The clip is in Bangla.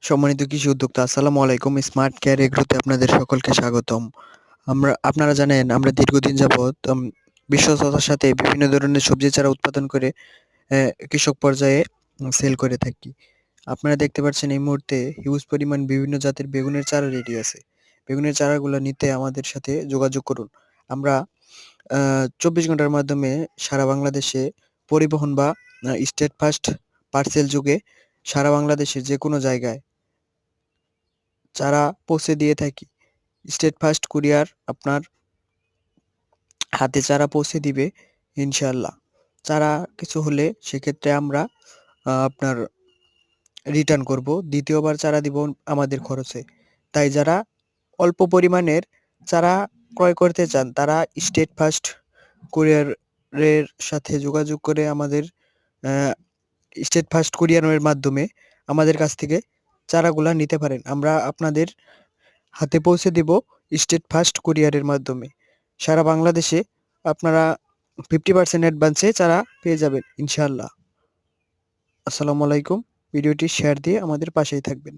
সম্মানিত কৃষি উদ্যোক্তা, আসসালামু আলাইকুম। স্মার্ট কেয়ার এগ্রোতে আপনাদের সকলকে স্বাগতম। আপনারা জানেন আমরা দীর্ঘদিন যাবৎ বিশ্বস্ততার সাথে বিভিন্ন ধরনের সবজি চারা উৎপাদন করে কৃষক পর্যায়ে সেল করে থাকি। আপনারা দেখতে পাচ্ছেন এই মুহূর্তে হিউজ পরিমাণ বিভিন্ন জাতের বেগুনের চারা রেডি আছে। বেগুনের চারাগুলো নিতে আমাদের সাথে যোগাযোগ করুন। আমরা ২৪ ঘন্টার মাধ্যমে সারা বাংলাদেশে পরিবহন বা স্টেট ফার্স্ট পার্সেল যুগে সারা বাংলাদেশের যেকোনো জায়গায় চারা পৌঁছে দিয়ে থাকি। স্টেট ফার্স্ট কুরিয়ার আপনার হাতে চারা পৌঁছে দিবে ইনশাআল্লাহ। চারা কিছু হলে সেক্ষেত্রে আমরা আপনার রিটার্ন করব। দ্বিতীয়বার চারা দিব আমাদের খরচে। তাই যারা অল্প পরিমাণের চারা ক্রয় করতে চান তারা স্টেট ফার্স্ট কুরিয়ারের সাথে যোগাযোগ করে আমাদের স্টেট ফার্স্ট কুরিয়ারের মাধ্যমে আমাদের কাছ থেকে চারাগুলা নিতে পারেন। আমরা আপনাদের হাতে পৌঁছে দিব স্টেট ফার্স্ট কুরিয়ারের মাধ্যমে। সারা বাংলাদেশে আপনারা 50% অ্যাডভান্সে চারা পেয়ে যাবেন ইনশাআল্লাহ। আসসালামু আলাইকুম। ভিডিওটি শেয়ার দিয়ে আমাদের পাশেই থাকবেন।